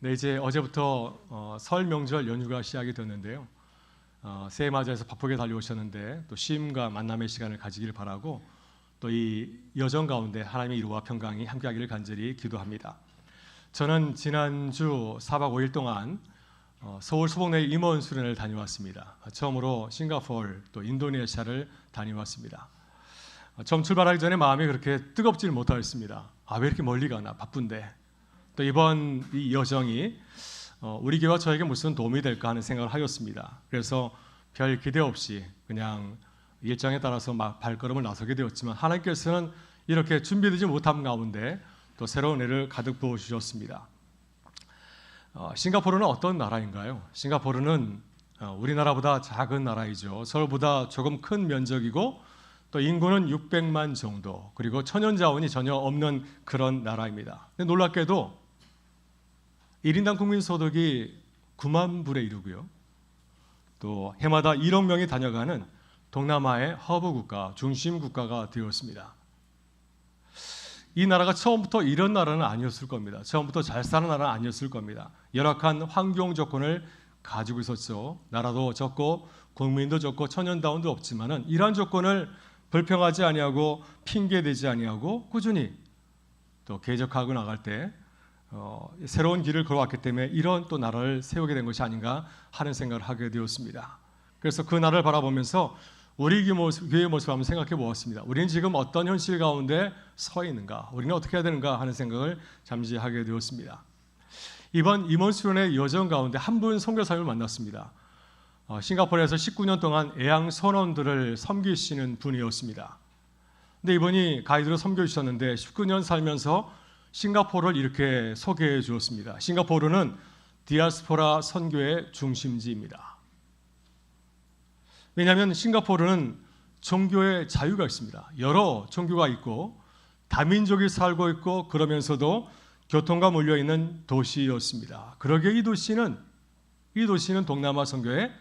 네, 이제 어제부터 설 명절 연휴가 시작이 됐는데요. 새해 맞이해서 바쁘게 달려오셨는데 또 쉼과 만남의 시간을 가지길 바라고 또 이 여정 가운데 하나님의 위로와 평강이 함께하기를 간절히 기도합니다. 저는 지난주 4박 5일 동안 서울 수복내 임원 수련을 다녀왔습니다. 처음으로 싱가포르 또 인도네시아를 다녀왔습니다. 처음 출발하기 전에 마음이 그렇게 뜨겁지를 못하였습니다. 왜 이렇게 멀리 가나 바쁜데 또 이번 이 여정이 우리 교회와 저에게 무슨 도움이 될까 하는 생각을 하였습니다. 그래서 별 기대 없이 그냥 일정에 따라서 막 발걸음을 나서게 되었지만 하나님께서는 이렇게 준비되지 못한 가운데 또 새로운 은혜를 가득 부어주셨습니다. 싱가포르는 어떤 나라인가요? 싱가포르는 우리나라보다 작은 나라이죠. 서울보다 조금 큰 면적이고 또 인구는 600만 정도, 그리고 천연자원이 전혀 없는 그런 나라입니다. 근데 놀랍게도 1인당 국민소득이 9만 불에 이르고요. 또 해마다 1억 명이 다녀가는 동남아의 허브 국가, 중심 국가가 되었습니다. 이 나라가 처음부터 이런 나라는 아니었을 겁니다. 처음부터 잘 사는 나라는 아니었을 겁니다. 열악한 환경 조건을 가지고 있었죠. 나라도 적고 국민도 적고 천연자원도 없지만은 이러한 조건을 불평하지 아니하고 핑계대지 아니하고 꾸준히 또 개척하고 나갈 때 새로운 길을 걸어왔기 때문에 이런 또 나라를 세우게 된 것이 아닌가 하는 생각을 하게 되었습니다. 그래서 그 나라를 바라보면서 우리 교회의 모습을 한번 생각해 보았습니다. 우리는 지금 어떤 현실 가운데 서 있는가, 우리는 어떻게 해야 되는가 하는 생각을 잠시 하게 되었습니다. 이번 임원 수련의 여정 가운데 한 분 선교사님을 만났습니다. 싱가포르에서 19년 동안 애양 선원들을 섬기시는 분이었습니다. 근데 이분이 가이드로 섬겨주셨는데 19년 살면서 싱가포르를 이렇게 소개해 주었습니다. 싱가포르는 디아스포라 선교의 중심지입니다. 왜냐하면 싱가포르는 종교의 자유가 있습니다. 여러 종교가 있고 다민족이 살고 있고 그러면서도 교통과 몰려있는 도시였습니다. 그러기에 이 도시는 동남아 선교의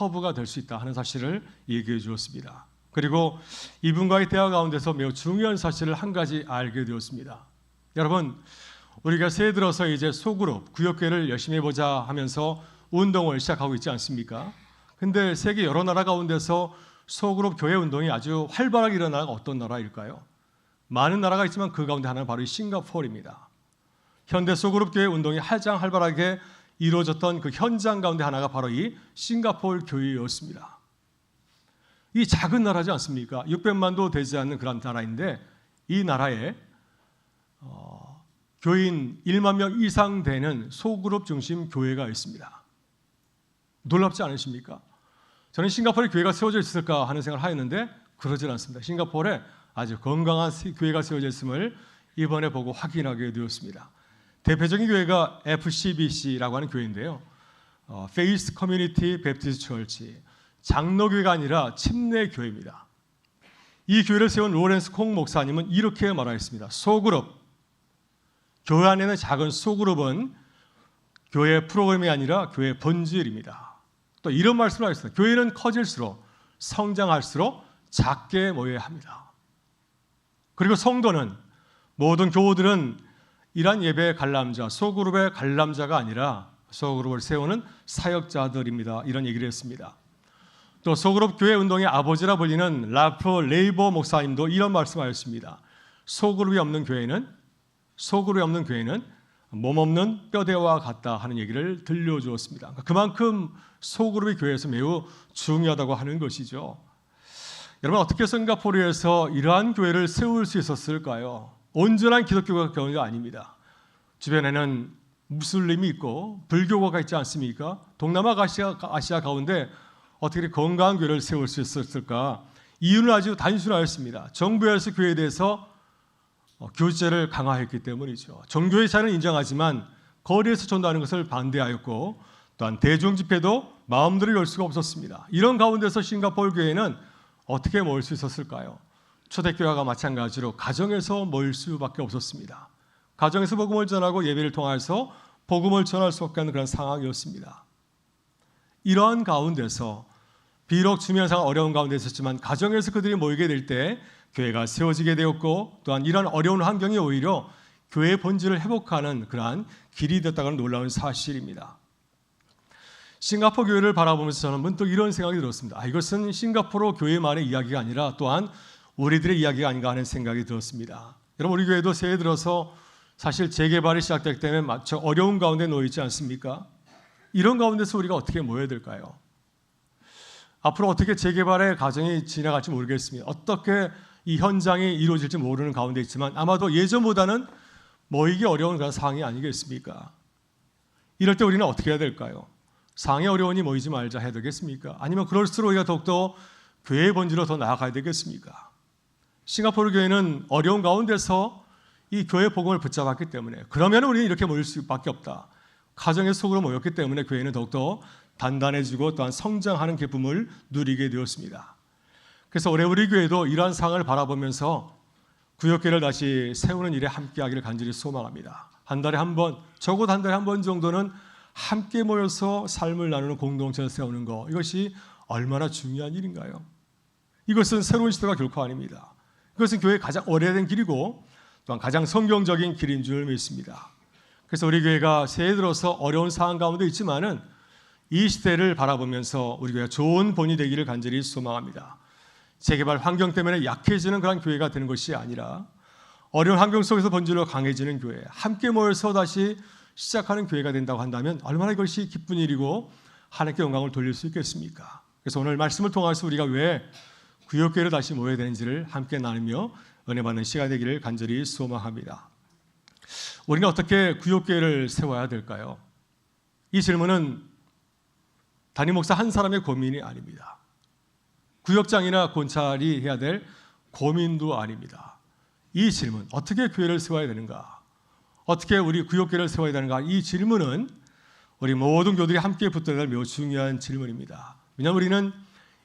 허브가 될 수 있다 하는 사실을 얘기해 주었습니다. 그리고 이분과의 대화 가운데서 매우 중요한 사실을 한 가지 알게 되었습니다. 여러분, 우리가 새해 들어서 이제 소그룹, 구역교회를 열심히 해보자 하면서 운동을 시작하고 있지 않습니까? 근데 세계 여러 나라 가운데서 소그룹 교회 운동이 아주 활발하게 일어나는 나라가 어떤 나라일까요? 많은 나라가 있지만 그 가운데 하나는 바로 싱가포르입니다. 현대 소그룹 교회 운동이 가장 활발하게 이루어졌던 그 현장 가운데 하나가 바로 이 싱가포르 교회였습니다. 이 작은 나라지 않습니까? 600만도 되지 않는 그런 나라인데 이 나라에 교인 1만 명 이상 되는 소그룹 중심 교회가 있습니다. 놀랍지 않으십니까? 저는 싱가포르에 교회가 세워져 있을까 하는 생각을 하였는데 그러질 않습니다. 싱가포르에 아주 건강한 교회가 세워져 있음을 이번에 보고 확인하게 되었습니다. 대표적인 교회가 FCBC라고 하는 교회인데요. Faith Community Baptist Church, 장로교회가 아니라 침례교회입니다. 이 교회를 세운 로렌스 콩 목사님은 이렇게 말하였습니다. 소그룹, 교회 안에는 작은 소그룹은 교회 프로그램이 아니라 교회 본질입니다. 또 이런 말씀을 하셨습니다. 교회는 커질수록 성장할수록 작게 모여야 합니다. 그리고 성도는, 모든 교우들은 이러한 예배의 관람자, 소그룹의 관람자가 아니라 소그룹을 세우는 사역자들입니다. 이런 얘기를 했습니다. 또 소그룹 교회 운동의 아버지라 불리는 라프 레이버 목사님도 이런 말씀하셨습니다. 소그룹이 없는 교회는 몸 없는 뼈대와 같다 하는 얘기를 들려주었습니다. 그만큼 소그룹이 교회에서 매우 중요하다고 하는 것이죠. 여러분, 어떻게 싱가포르에서 이러한 교회를 세울 수 있었을까요? 온전한 기독교가 교회가 아닙니다. 주변에는 무슬림이 있고 불교가 있지 않습니까? 동남아 아시아 가운데 어떻게 건강한 교회를 세울 수 있었을까? 이유는 아주 단순하였습니다. 정부에서 교회에 대해서 교제를 강화했기 때문이죠. 종교의 자유는 인정하지만 거리에서 전도하는 것을 반대하였고 또한 대중 집회도 마음대로 열 수가 없었습니다. 이런 가운데서 싱가포르 교회는 어떻게 모일 수 있었을까요? 초대교회와 마찬가지로 가정에서 모일 수밖에 없었습니다. 가정에서 복음을 전하고 예배를 통해서 복음을 전할 수밖에 없는 그런 상황이었습니다. 이러한 가운데서 비록 주변 상황 어려운 가운데 있었지만 가정에서 그들이 모이게 될 때 교회가 세워지게 되었고 또한 이런 어려운 환경이 오히려 교회의 본질을 회복하는 그러한 길이 됐다는 놀라운 사실입니다. 싱가포르 교회를 바라보면서 저는 문득 이런 생각이 들었습니다. 이것은 싱가포르 교회만의 이야기가 아니라 또한 우리들의 이야기가 아닌가 하는 생각이 들었습니다. 여러분, 우리 교회도 새해 들어서 사실 재개발이 시작되기 때문에 마치 어려운 가운데 놓여 있지 않습니까? 이런 가운데서 우리가 어떻게 모여야 될까요? 앞으로 어떻게 재개발의 과정이 지나갈지 모르겠습니다. 어떻게 이 현장이 이루어질지 모르는 가운데 있지만 아마도 예전보다는 모이기 어려운 그런 상황이 아니겠습니까? 이럴 때 우리는 어떻게 해야 될까요? 상황이 어려우니 모이지 말자 해야 되겠습니까? 아니면 그럴수록 우리가 더욱더 교회의 본질로 더 나아가야 되겠습니까? 싱가포르 교회는 어려운 가운데서 이 교회 복음을 붙잡았기 때문에 그러면 우리는 이렇게 모일 수밖에 없다. 가정의 속으로 모였기 때문에 교회는 더욱더 단단해지고 또한 성장하는 기쁨을 누리게 되었습니다. 그래서 올해 우리 교회도 이러한 상황을 바라보면서 구역교회를 다시 세우는 일에 함께하기를 간절히 소망합니다. 한 달에 한 번, 적어도 한 달에 한 번 정도는 함께 모여서 삶을 나누는 공동체를 세우는 것, 이것이 얼마나 중요한 일인가요? 이것은 새로운 시대가 결코 아닙니다. 이것은 교회의 가장 오래된 길이고 또한 가장 성경적인 길인 줄 믿습니다. 그래서 우리 교회가 새해 들어서 어려운 상황 가운데 있지만은 이 시대를 바라보면서 우리 교회가 좋은 본이 되기를 간절히 소망합니다. 재개발 환경 때문에 약해지는 그런 교회가 되는 것이 아니라 어려운 환경 속에서 본질로 강해지는 교회, 함께 모여서 다시 시작하는 교회가 된다고 한다면 얼마나 이것이 기쁜 일이고 하나님께 영광을 돌릴 수 있겠습니까? 그래서 오늘 말씀을 통해서 우리가 왜 구역교회를 다시 모여야 되는지를 함께 나누며 은혜 받는 시간 되기를 간절히 소망합니다. 우리는 어떻게 구역교회를 세워야 될까요? 이 질문은 담임 목사 한 사람의 고민이 아닙니다. 구역장이나 권찰이 해야 될 고민도 아닙니다. 이 질문, 어떻게 교회를 세워야 되는가? 어떻게 우리 구역교회를 세워야 되는가? 이 질문은 우리 모든 교들이 함께 붙어야 될 매우 중요한 질문입니다. 왜냐하면 우리는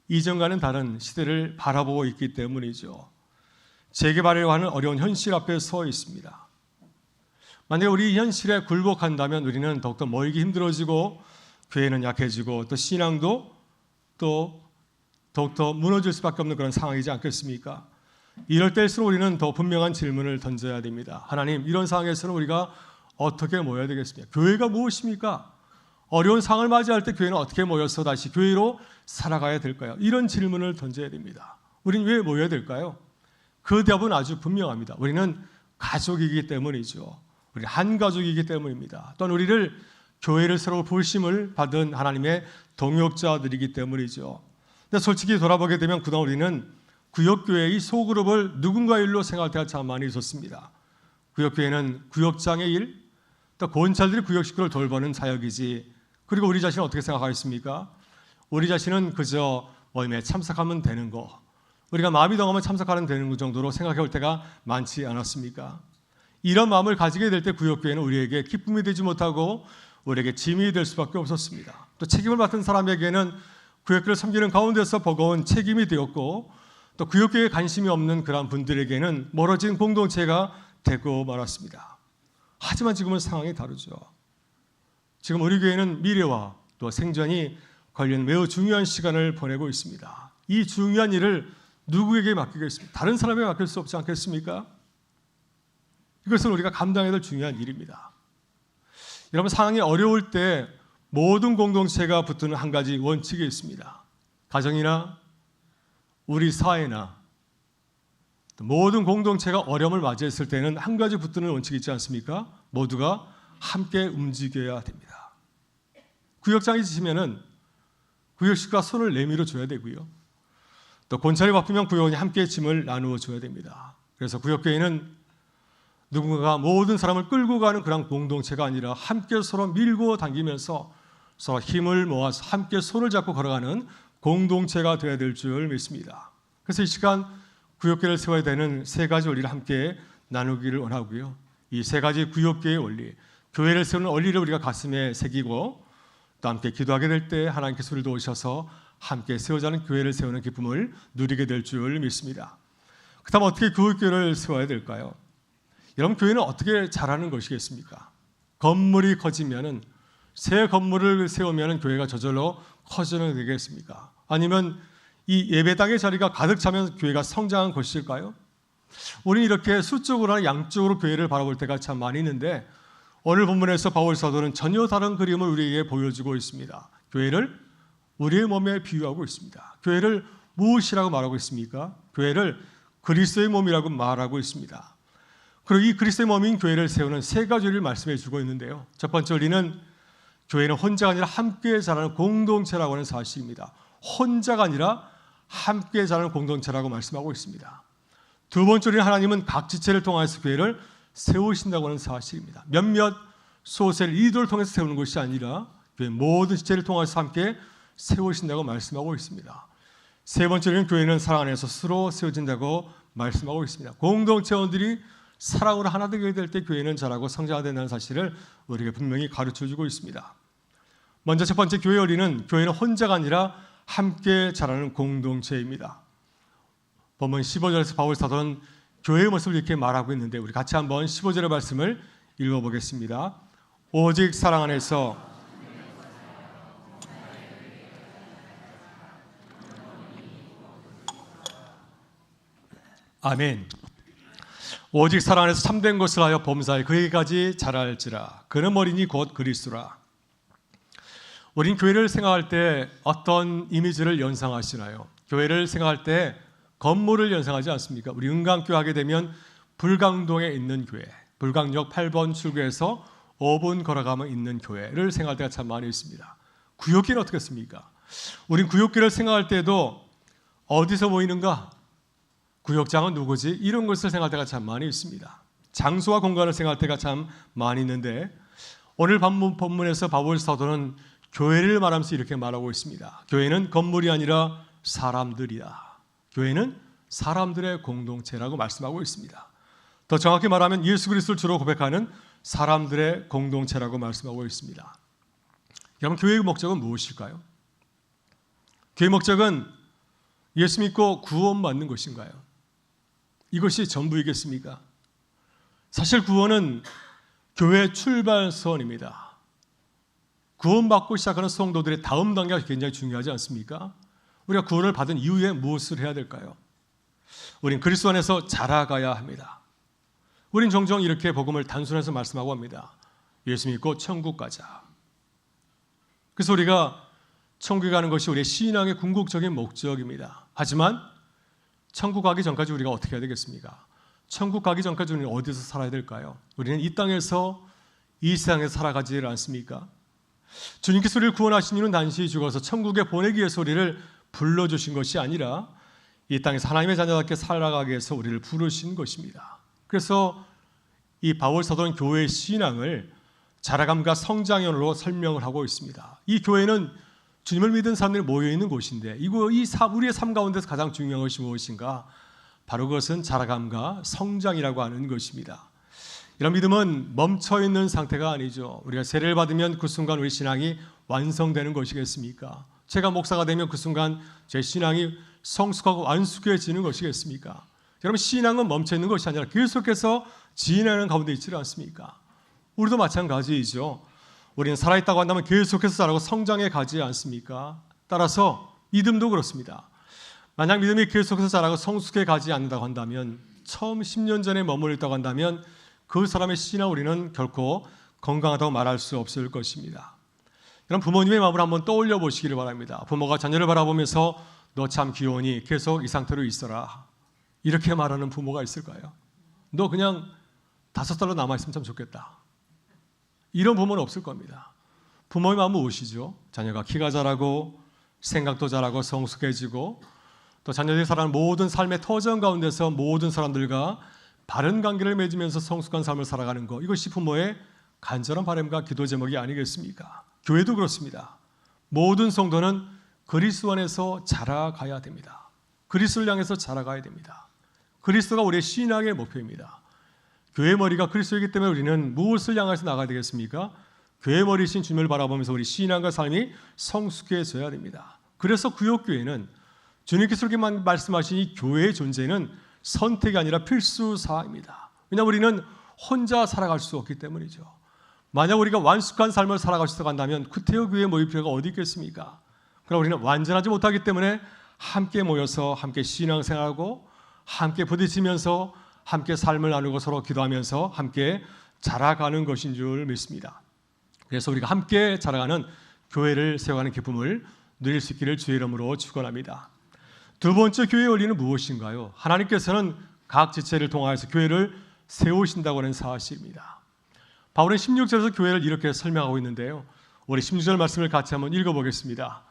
이전과는 다른 시대를 바라보고 있기 때문이죠. 재개발이라고 하는 어려운 현실 앞에 서 있습니다. 만약에 우리 현실에 굴복한다면 우리는 더욱더 모이기 힘들어지고 교회는 약해지고 또 신앙도 또 더욱더 무너질 수밖에 없는 그런 상황이지 않겠습니까? 이럴 때일수록 우리는 더 분명한 질문을 던져야 됩니다. 하나님, 이런 상황에서는 우리가 어떻게 모여야 되겠습니까? 교회가 무엇입니까? 어려운 상황을 맞이할 때 교회는 어떻게 모여서 다시 교회로 살아가야 될까요? 이런 질문을 던져야 됩니다. 우리는 왜 모여야 될까요? 그 답은 아주 분명합니다. 우리는 가족이기 때문이죠. 우리 한 가족이기 때문입니다. 또한 우리를 교회를 새로 부르심을 받은 하나님의 동역자들이기 때문이죠. 근데 솔직히 돌아보게 되면 그동안 우리는 구역교회의 소그룹을 누군가의 일로 생각할 때가 참 많이 있었습니다. 구역교회는 구역장의 일, 또 권찰들이 구역 식구를 돌보는 사역이지. 그리고 우리 자신은 어떻게 생각하겠습니까? 우리 자신은 그저 모임에 참석하면 되는 거, 우리가 마음이 동하면 참석하면 되는 것 정도로 생각해 올 때가 많지 않았습니까? 이런 마음을 가지게 될 때 구역교회는 우리에게 기쁨이 되지 못하고 우리에게 짐이 될 수밖에 없었습니다. 또 책임을 맡은 사람에게는 구역교회를 섬기는 가운데서 버거운 책임이 되었고 또 구역교회에 관심이 없는 그런 분들에게는 멀어진 공동체가 되고 말았습니다. 하지만 지금은 상황이 다르죠. 지금 우리 교회는 미래와 또 생존이 관련 매우 중요한 시간을 보내고 있습니다. 이 중요한 일을 누구에게 맡기겠습니까? 다른 사람에게 맡길 수 없지 않겠습니까? 이것은 우리가 감당해야 될 중요한 일입니다. 여러분, 상황이 어려울 때 모든 공동체가 붙드는 한 가지 원칙이 있습니다. 가정이나 우리 사회나 모든 공동체가 어려움을 맞이했을 때는 한 가지 붙드는 원칙이 있지 않습니까? 모두가 함께 움직여야 됩니다. 구역장이 지시면은 구역식구가 손을 내밀어 줘야 되고요. 또 권찰이 바쁘면 구역원이 함께 짐을 나누어 줘야 됩니다. 그래서 구역교회는 누군가가 모든 사람을 끌고 가는 그런 공동체가 아니라 함께 서로 밀고 당기면서 서로 힘을 모아서 함께 손을 잡고 걸어가는 공동체가 되어야 될 줄 믿습니다. 그래서 이 시간 구역교회를 세워야 되는 세 가지 원리를 함께 나누기를 원하고요. 이 세 가지 구역교회의 원리, 교회를 세우는 원리를 우리가 가슴에 새기고 또 함께 기도하게 될 때 하나님께서 우리를 도우셔서 함께 세워자는 교회를 세우는 기쁨을 누리게 될 줄 믿습니다. 그 다음 어떻게 구역교회를 세워야 될까요? 여러분, 교회는 어떻게 자라는 것이겠습니까? 건물이 커지면은 새 건물을 세우면 교회가 저절로 커지는 되겠습니까? 아니면 이 예배당의 자리가 가득 차면 교회가 성장한 것일까요? 우리는 이렇게 수적으로나 양적으로 교회를 바라볼 때가 참 많이 있는데 오늘 본문에서 바울 사도는 전혀 다른 그림을 우리에게 보여주고 있습니다. 교회를 우리의 몸에 비유하고 있습니다. 교회를 무엇이라고 말하고 있습니까? 교회를 그리스도의 몸이라고 말하고 있습니다. 그리고 이 그리스도의 몸인 교회를 세우는 세 가지를 말씀해 주고 있는데요. 첫 번째 우리는 교회는 혼자가 아니라 함께 자라는 공동체라고 하는 사실입니다. 혼자가 아니라 함께 자라는 공동체라고 말씀하고 있습니다. 두 번째 우리는 하나님은 각 지체를 통해서 교회를 세우신다고 하는 사실입니다. 몇몇 소셀 리더를 통해서 세우는 것이 아니라 교회 모든 지체를 통해서 함께 세우신다고 말씀하고 있습니다. 세 번째는 교회는 사랑 안에서 스스로 세워진다고 말씀하고 있습니다. 공동체원들이 사랑으로 하나 되게 될 때 교회는 자라고 성장하게 된다는 사실을 우리에게 분명히 가르쳐주고 있습니다. 먼저 첫 번째 교회 원리는 교회는 혼자가 아니라 함께 자라는 공동체입니다. 본문 15절에서 바울 사도는 교회의 모습을 이렇게 말하고 있는데 우리 같이 한번 15절의 말씀을 읽어보겠습니다. 오직 사랑 안에서 아멘. 오직 사랑 안에서 참된 것을 하여 범사에 그에게까지 자랄지라. 그는 머리니 곧 그리스도라. 우린 교회를 생각할 때 어떤 이미지를 연상하시나요? 교회를 생각할 때 건물을 연상하지 않습니까? 우리 은강교회 하게 되면 불광동에 있는 교회, 불광역 8번 출구에서 5분 걸어가면 있는 교회를 생각할 때가 참 많이 있습니다. 구역기는 어떻겠습니까? 우린 구역기를 생각할 때도 어디서 모이는가? 구역장은 누구지? 이런 것을 생각할 때가 참 많이 있습니다. 장소와 공간을 생각할 때가 참 많이 있는데 오늘 본문에서 바울 사도는 교회를 말하면서 이렇게 말하고 있습니다. 교회는 건물이 아니라 사람들이다. 교회는 사람들의 공동체라고 말씀하고 있습니다. 더 정확히 말하면 예수 그리스도를 주로 고백하는 사람들의 공동체라고 말씀하고 있습니다. 여러분, 교회의 목적은 무엇일까요? 교회의 목적은 예수 믿고 구원받는 것인가요? 이것이 전부이겠습니까? 사실 구원은 교회의 출발선입니다. 구원받고 시작하는 성도들의 다음 단계가 굉장히 중요하지 않습니까? 우리가 구원을 받은 이후에 무엇을 해야 될까요? 우린 그리스도 안에서 자라가야 합니다. 우린 종종 이렇게 복음을 단순해서 말씀하고 합니다. 예수 믿고 천국 가자. 그래서 우리가 천국에 가는 것이 우리의 신앙의 궁극적인 목적입니다. 하지만 천국 가기 전까지 우리가 어떻게 해야 되겠습니까? 천국 가기 전까지 우리는 어디서 살아야 될까요? 우리는 이 땅에서 이 세상에서 살아가지 않습니까? 주님께서 우리를 구원하신 이유는 단지 죽어서 천국에 보내기 위해서 우리를 불러주신 것이 아니라 이 땅에서 하나님의 자녀답게 살아가기 위해서 우리를 부르신 것입니다. 그래서 이 바울 사도는 교회의 신앙을 자라감과 성장연으로 설명을 하고 있습니다. 이 교회는 주님을 믿은 사람들이 모여있는 곳인데 우리의 삶 가운데서 가장 중요한 것이 무엇인가? 바로 그것은 자라감과 성장이라고 하는 것입니다. 이런 믿음은 멈춰있는 상태가 아니죠. 우리가 세례를 받으면 그 순간 우리 신앙이 완성되는 것이겠습니까? 제가 목사가 되면 그 순간 제 신앙이 성숙하고 완숙해지는 것이겠습니까? 여러분, 신앙은 멈춰있는 것이 아니라 계속해서 진행하는 가운데 있지 않습니까? 우리도 마찬가지이죠. 우리는 살아있다고 한다면 계속해서 자라고 성장해 가지 않습니까? 따라서 믿음도 그렇습니다. 만약 믿음이 계속해서 자라고 성숙해 가지 않는다고 한다면, 처음 10년 전에 머물러 있다고 한다면 그 사람의 신앙 우리는 결코 건강하다고 말할 수 없을 것입니다. 여러분, 부모님의 마음을 한번 떠올려 보시기를 바랍니다. 부모가 자녀를 바라보면서 너 참 귀여우니 계속 이 상태로 있어라, 이렇게 말하는 부모가 있을까요? 너 그냥 5살로 남아있으면 참 좋겠다, 이런 부모는 없을 겁니다. 부모의 마음은 무엇이죠? 자녀가 키가 자라고 생각도 자라고 성숙해지고 또 자녀들이 살아가는 모든 삶의 터전 가운데서 모든 사람들과 바른 관계를 맺으면서 성숙한 삶을 살아가는 것, 이것이 부모의 간절한 바람과 기도 제목이 아니겠습니까? 교회도 그렇습니다. 모든 성도는 그리스도 안에서 자라가야 됩니다. 그리스도를 향해서 자라가야 됩니다. 그리스도가 우리의 신앙의 목표입니다. 교회 머리가 그리스도이기 때문에 우리는 무엇을 향해서 나가야 되겠습니까? 교회 머리신 주님을 바라보면서 우리 신앙과 삶이 성숙해져야 됩니다. 그래서 구역교회는 주님께서 이렇게 말씀하신 이 교회의 존재는 선택이 아니라 필수 사항입니다. 왜냐하면 우리는 혼자 살아갈 수 없기 때문이죠. 만약 우리가 완숙한 삶을 살아갈 수 있다고 구태여 교회에 모일 필요가 어디 있겠습니까? 그러나 우리는 완전하지 못하기 때문에 함께 모여서 함께 신앙생활하고 함께 부딪히면서 함께 삶을 나누고 서로 기도하면서 함께 자라가는 것인 줄 믿습니다. 그래서 우리가 함께 자라가는 교회를 세워가는 기쁨을 누릴 수 있기를 주의 이름으로 축원합니다. 두 번째 교회의 원리는 무엇인가요? 하나님께서는 각 지체를 통하여서 교회를 세우신다고 하는 사실입니다. 바울은 16절에서 교회를 이렇게 설명하고 있는데요. 우리 16절 말씀을 같이 한번 읽어보겠습니다.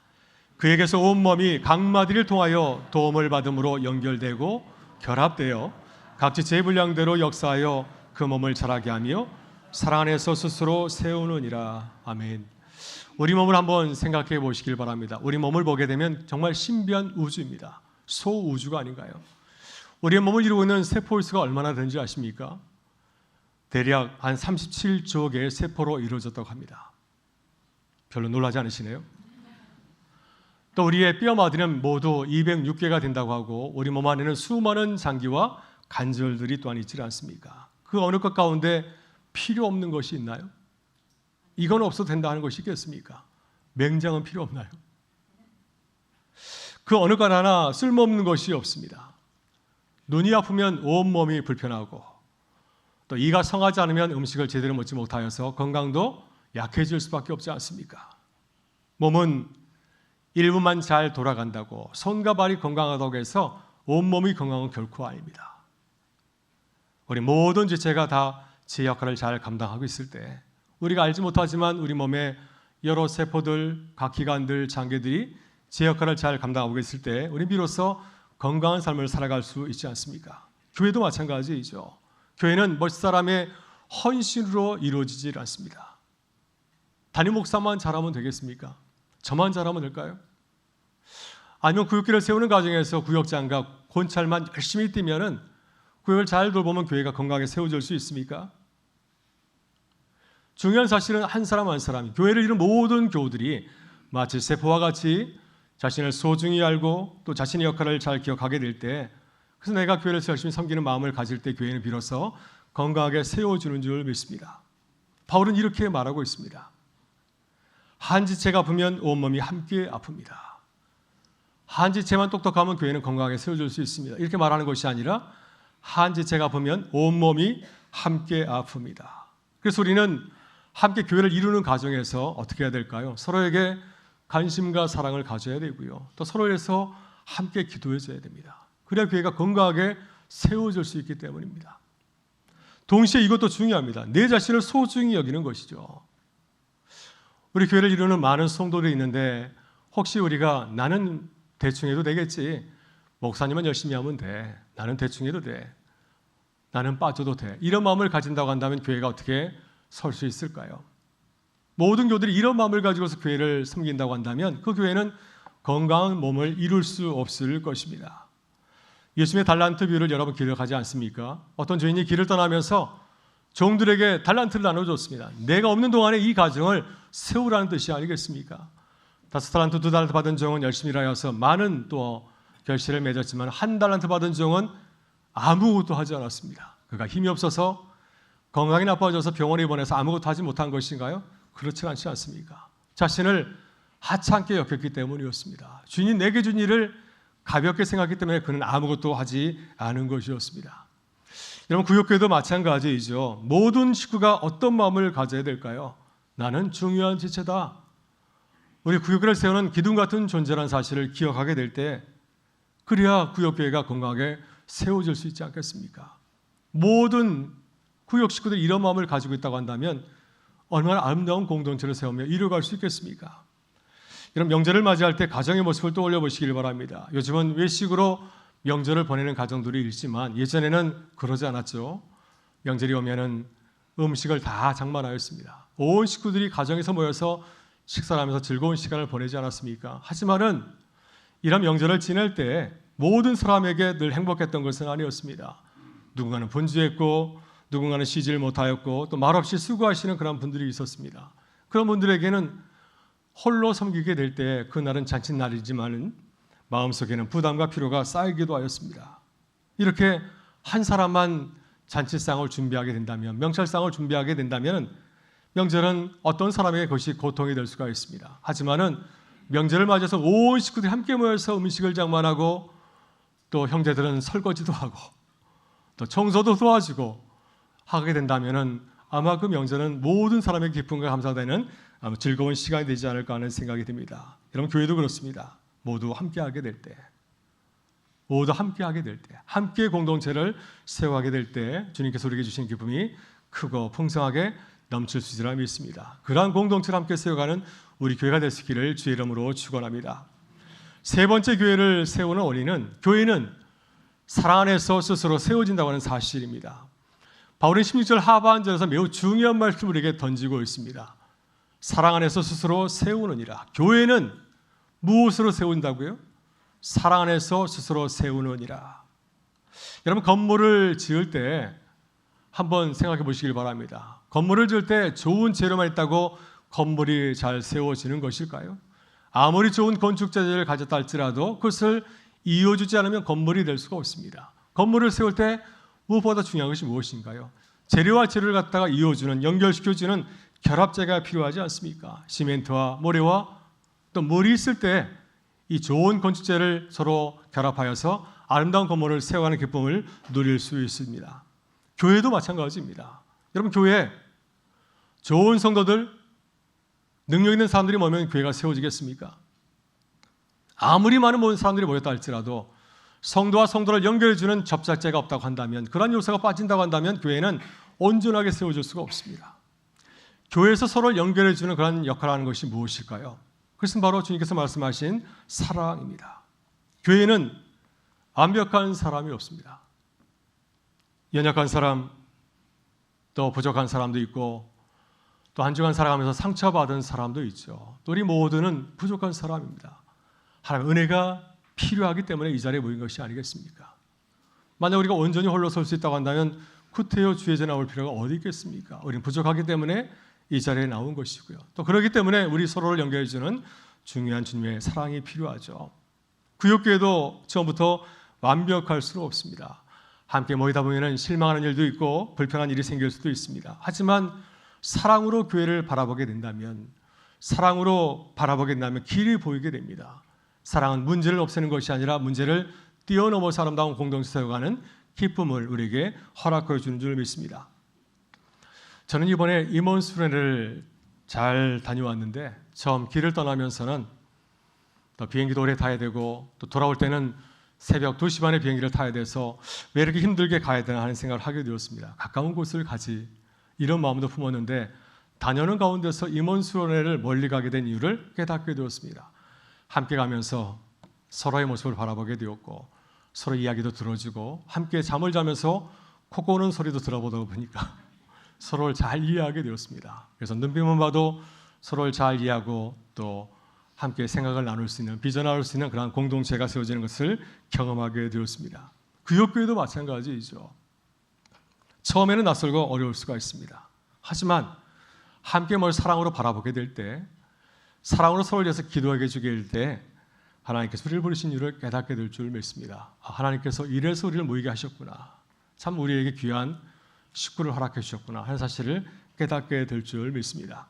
그에게서 온몸이 각 마디를 통하여 도움을 받음으로 연결되고 결합되어 각 지체의 분량대로 역사하여 그 몸을 자라게 하며 사랑 안에서 스스로 세우느니라. 아멘. 우리 몸을 한번 생각해 보시길 바랍니다. 우리 몸을 보게 되면 정말 신비한 우주입니다. 소우주가 아닌가요? 우리의 몸을 이루고 있는 세포의 수가 얼마나 되는지 아십니까? 대략 한 37조 개의 세포로 이루어졌다고 합니다. 별로 놀라지 않으시네요? 또 우리의 뼈마디는 모두 206개가 된다고 하고 우리 몸 안에는 수많은 장기와 관절들이 또한 있지 않습니까? 그 어느 것 가운데 필요 없는 것이 있나요? 이건 없어도 된다는 것이 있겠습니까? 맹장은 필요 없나요? 그 어느 것 하나 쓸모없는 것이 없습니다. 눈이 아프면 온몸이 불편하고 또 이가 성하지 않으면 음식을 제대로 먹지 못하여서 건강도 약해질 수밖에 없지 않습니까? 몸은 일부만 잘 돌아간다고 손과 발이 건강하다고 해서 온몸이 건강은 결코 아닙니다. 우리 모든 지체가 다 제 역할을 잘 감당하고 있을 때 우리가 알지 못하지만 우리 몸의 여러 세포들, 각 기관들, 장기들이 제 역할을 잘 감당하고 있을 때 우리 비로소 건강한 삶을 살아갈 수 있지 않습니까? 교회도 마찬가지이죠. 교회는 멋 사람의 헌신으로 이루어지지 않습니다. 담임 목사만 잘하면 되겠습니까? 저만 잘하면 될까요? 아니면 구역기를 세우는 과정에서 구역장과 권찰만 열심히 뛰면은 구역을 잘 돌보면 교회가 건강하게 세워질 수 있습니까? 중요한 사실은 한 사람 한 사람이 교회를 이룬 모든 교우들이 마치 세포와 같이 자신을 소중히 알고 또 자신의 역할을 잘 기억하게 될 때 그래서 내가 교회를 열심히 섬기는 마음을 가질 때 교회는 비로소 건강하게 세워주는 줄 믿습니다. 바울은 이렇게 말하고 있습니다. 한 지체가 아프면 온몸이 함께 아픕니다. 한 지체만 똑똑하면 교회는 건강하게 세워줄 수 있습니다. 이렇게 말하는 것이 아니라 한 지체가 아프면 온몸이 함께 아픕니다. 그래서 우리는 함께 교회를 이루는 과정에서 어떻게 해야 될까요? 서로에게 관심과 사랑을 가져야 되고요. 또 서로에서 함께 기도해 줘야 됩니다. 그래야 교회가 건강하게 세워질 수 있기 때문입니다. 동시에 이것도 중요합니다. 내 자신을 소중히 여기는 것이죠. 우리 교회를 이루는 많은 성도들이 있는데 혹시 우리가 나는 대충 해도 되겠지. 목사님은 열심히 하면 돼. 나는 대충 해도 돼. 나는 빠져도 돼. 이런 마음을 가진다고 한다면 교회가 어떻게 설 수 있을까요? 모든 교들이 이런 마음을 가지고서 교회를 섬긴다고 한다면 그 교회는 건강한 몸을 이룰 수 없을 것입니다. 예수님의 달란트 비유를 여러분 기억하지 않습니까? 어떤 주인이 길을 떠나면서 종들에게 달란트를 나눠줬습니다. 내가 없는 동안에 이 가정을 세우라는 뜻이 아니겠습니까? 5달란트, 2달란트 받은 종은 열심히 일하여서 많은 또 결실을 맺었지만 1달란트 받은 종은 아무것도 하지 않았습니다. 그가 힘이 없어서 건강이 나빠져서 병원에 입원해서 아무것도 하지 못한 것인가요? 그렇지 않지 않습니까? 자신을 하찮게 여겼기 때문이었습니다. 주인이 내게 준 일을 가볍게 생각했기 때문에 그는 아무것도 하지 않은 것이었습니다. 여러분 구역교회도 마찬가지이죠. 모든 식구가 어떤 마음을 가져야 될까요? 나는 중요한 지체다. 우리 구역교회를 세우는 기둥 같은 존재라는 사실을 기억하게 될 때 그래야 구역교회가 건강하게 세워질 수 있지 않겠습니까? 모든 구역 식구들이 이런 마음을 가지고 있다고 한다면 얼마나 아름다운 공동체를 세우며 이루어갈 수 있겠습니까? 이런 명절을 맞이할 때 가정의 모습을 떠올려 보시길 바랍니다. 요즘은 외식으로 명절을 보내는 가정들이 있지만 예전에는 그러지 않았죠. 명절이 오면은 음식을 다 장만하였습니다. 온 식구들이 가정에서 모여서 식사를 하면서 즐거운 시간을 보내지 않았습니까? 하지만은 이런 명절을 지낼 때 모든 사람에게 늘 행복했던 것은 아니었습니다. 누군가는 분주했고 누군가는 쉬질 못하였고 또 말없이 수고하시는 그런 분들이 있었습니다. 그런 분들에게는 홀로 섬기게 될 때 그날은 잔칫날이지만 마음속에는 부담과 피로가 쌓이기도 하였습니다. 이렇게 한 사람만 잔치상을 준비하게 된다면 명찰상을 준비하게 된다면 명절은 어떤 사람에게 그것이 고통이 될 수가 있습니다. 하지만은 명절을 맞아서 온 식구들이 함께 모여서 음식을 장만하고 또 형제들은 설거지도 하고 또 청소도 도와주고 하게 된다면은 아마 그 명절은 모든 사람의 기쁨과 감사되는 즐거운 시간이 되지 않을까 하는 생각이 듭니다. 여러분, 교회도 그렇습니다. 모두 함께하게 될 때, 함께 공동체를 세워가게 될 때 주님께서 우리에게 주신 기쁨이 크고 풍성하게 넘칠 수 있으리라 믿습니다. 그러한 공동체를 함께 세워가는 우리 교회가 될 수 있기를 주의 이름으로 축원합니다. 세 번째 교회를 세우는 원인은, 교회는 사랑 안에서 스스로 세워진다고 하는 사실입니다. 바울은 16절 하반절에서 매우 중요한 말씀을 우리에게 던지고 있습니다. 사랑 안에서 스스로 세우느니라. 교회는 무엇으로 세운다고요? 사랑 안에서 스스로 세우느니라. 여러분, 건물을 지을 때 한번 생각해 보시길 바랍니다. 건물을 지을 때 좋은 재료만 있다고 건물이 잘 세워지는 것일까요? 아무리 좋은 건축 재질을 가졌다 할지라도 그것을 이어주지 않으면 건물이 될 수가 없습니다. 건물을 세울 때 무엇보다 중요한 것이 무엇인가요? 재료와 재료를 갖다가 이어주는, 연결시켜주는 결합제가 필요하지 않습니까? 시멘트와 모래와 또 물이 있을 때 이 좋은 건축재를 서로 결합하여서 아름다운 건물을 세워가는 기쁨을 누릴 수 있습니다. 교회도 마찬가지입니다. 여러분, 교회 좋은 성도들, 능력 있는 사람들이 모이면 교회가 세워지겠습니까? 아무리 많은 사람들이 모였다 할지라도 성도와 성도를 연결해주는 접착제가 없다고 한다면, 그러한 요소가 빠진다고 한다면 교회는 온전하게 세워질 수가 없습니다. 교회에서 서로를 연결해주는 그런 역할을 하는 것이 무엇일까요? 그것은 바로 주님께서 말씀하신 사랑입니다. 교회는 완벽한 사람이 없습니다. 연약한 사람, 또 부족한 사람도 있고, 또 한 주간 살아가면서 상처받은 사람도 있죠. 또 우리 모두는 부족한 사람입니다. 하나님의 은혜가 필요하기 때문에 이 자리에 모인 것이 아니겠습니까? 만약 우리가 온전히 홀로 설 수 있다고 한다면 구태여 주의제 나올 필요가 어디 있겠습니까? 우리는 부족하기 때문에 이 자리에 나온 것이고요. 또 그렇기 때문에 우리 서로를 연결해주는 중요한 주님의 사랑이 필요하죠. 구역교회도 처음부터 완벽할 수는 없습니다. 함께 모이다 보면 실망하는 일도 있고 불편한 일이 생길 수도 있습니다. 하지만 사랑으로 교회를 바라보게 된다면, 길이 보이게 됩니다. 사랑은 문제를 없애는 것이 아니라 문제를 뛰어넘어서 아름다운 공동체 세워가는 기쁨을 우리에게 허락해 주는 줄 믿습니다. 저는 이번에 임원수련회를 잘 다녀왔는데, 처음 길을 떠나면서는 또 비행기도 오래 타야 되고 또 돌아올 때는 새벽 2시 반에 비행기를 타야 돼서 왜 이렇게 힘들게 가야 되나 하는 생각을 하게 되었습니다. 가까운 곳을 가지, 이런 마음도 품었는데 다녀오는 가운데서 임원수련회를 멀리 가게 된 이유를 깨닫게 되었습니다. 함께 가면서 서로의 모습을 바라보게 되었고, 서로 이야기도 들어주고, 함께 잠을 자면서 코 고는 소리도 들어보다 보니까 서로를 잘 이해하게 되었습니다. 그래서 눈빛만 봐도 서로를 잘 이해하고 또 함께 생각을 나눌 수 있는, 비전 나눌 수 있는 그런 공동체가 세워지는 것을 경험하게 되었습니다. 구역교회도 마찬가지이죠. 처음에는 낯설고 어려울 수가 있습니다. 하지만 함께 뭘 사랑으로 바라보게 될 때, 사랑으로 서로를 위해서 기도하게 해주게 될 때 하나님께서 우리를 부르신 이유를 깨닫게 될 줄 믿습니다. 하나님께서 이래서 우리를 모이게 하셨구나, 참 우리에게 귀한 식구를 허락해 주셨구나 하는 사실을 깨닫게 될 줄 믿습니다.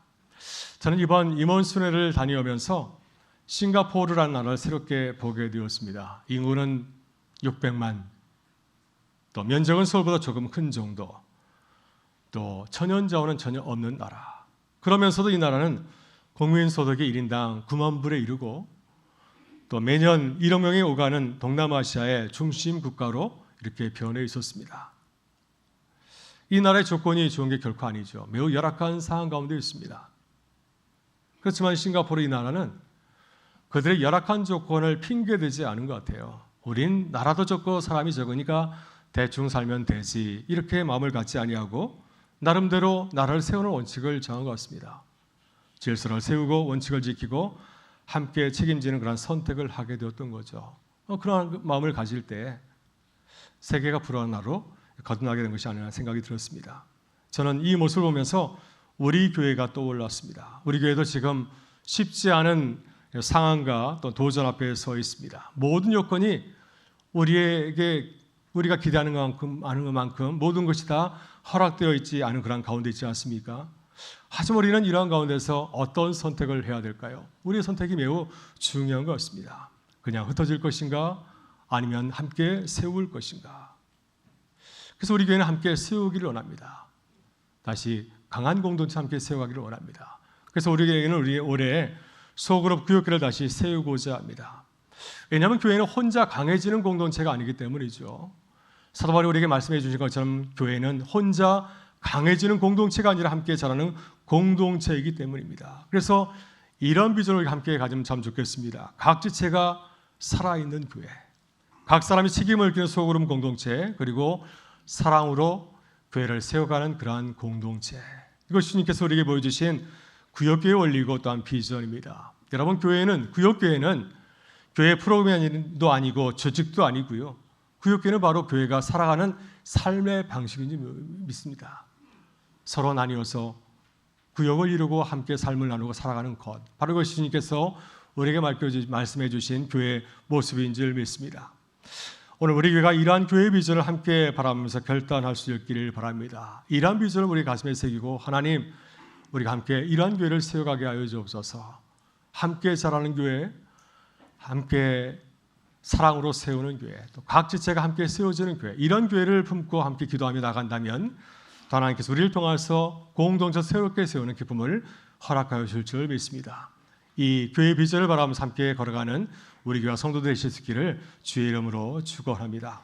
저는 이번 임원순회를 다녀오면서 싱가포르라는 나라를 새롭게 보게 되었습니다. 인구는 600만, 또 면적은 서울보다 조금 큰 정도, 또 천연자원은 전혀 없는 나라. 그러면서도 이 나라는 국민 소득이 1인당 9만 불에 이르고, 또 매년 1억 명이 오가는 동남아시아의 중심 국가로 이렇게 변해 있었습니다. 이 나라의 조건이 좋은 게 결코 아니죠. 매우 열악한 상황 가운데 있습니다. 그렇지만 싱가포르 이 나라는 그들의 열악한 조건을 핑계대지 않은 것 같아요. 우린 나라도 적고 사람이 적으니까 대충 살면 되지, 이렇게 마음을 갖지 아니하고 나름대로 나라를 세우는 원칙을 정한 것 같습니다. 질서를 세우고 원칙을 지키고 함께 책임지는 그런 선택을 하게 되었던 거죠. 그러한 마음을 가질 때 세계가 불안한 나라로 거듭나게 된 것이 아니라 생각이 들었습니다. 저는 이 모습을 보면서 우리 교회가 떠올랐습니다. 우리 교회도 지금 쉽지 않은 상황과 또 도전 앞에 서 있습니다. 모든 요건이 우리가 기대하는 것만큼 모든 것이 다 허락되어 있지 않은 그런 가운데 있지 않습니까? 하지만 우리는 이러한 가운데서 어떤 선택을 해야 될까요? 우리의 선택이 매우 중요한 것 같습니다. 그냥 흩어질 것인가, 아니면 함께 세울 것인가? 그래서 우리 교회는 함께 세우기를 원합니다. 다시 강한 공동체 함께 세워가기를 원합니다. 그래서 우리 교회는 우리 올해 소그룹 구역교회를 다시 세우고자 합니다. 왜냐하면 교회는 혼자 강해지는 공동체가 아니기 때문이죠. 사도 바울이 우리에게 말씀해 주신 것처럼 교회는 혼자 강해지는 공동체가 아니라 함께 자라는 공동체이기 때문입니다. 그래서 이런 비전을 함께 가지면 참 좋겠습니다. 각 지체가 살아있는 교회, 각 사람이 책임을 느끼는 소그룹 공동체, 그리고 사랑으로 교회를 세워가는 그러한 공동체. 이것이 주님께서 우리에게 보여주신 구역교회 원리고 또한 비전입니다. 여러분, 구역교회는 교회 프로그램도 아니고 조직도 아니고요. 구역교회는 바로 교회가 살아가는 삶의 방식인지 믿습니다. 서로 나뉘어서 구역을 이루고 함께 삶을 나누고 살아가는 것, 바로 그것이 주님께서 우리에게 말씀해 주신 교회의 모습인 줄 믿습니다. 오늘 우리 교회가 이러한 교회 비전을 함께 바라보면서 결단할 수 있기를 바랍니다. 이러한 비전을 우리 가슴에 새기고 하나님, 우리가 함께 이러한 교회를 세워가게 하여 주옵소서. 함께 자라는 교회, 함께 사랑으로 세우는 교회, 또 각 지체가 함께 세워지는 교회, 이런 교회를 품고 함께 기도하며 나간다면 또 하나님께서 우리를 통해서 공동체 새롭게 세우는 기쁨을 허락하여 주실 줄 믿습니다. 이 교회 비전을 바라보면서 함께 걸어가는 우리 교회 성도들 되실 수 있기를 주의 이름으로 축원합니다.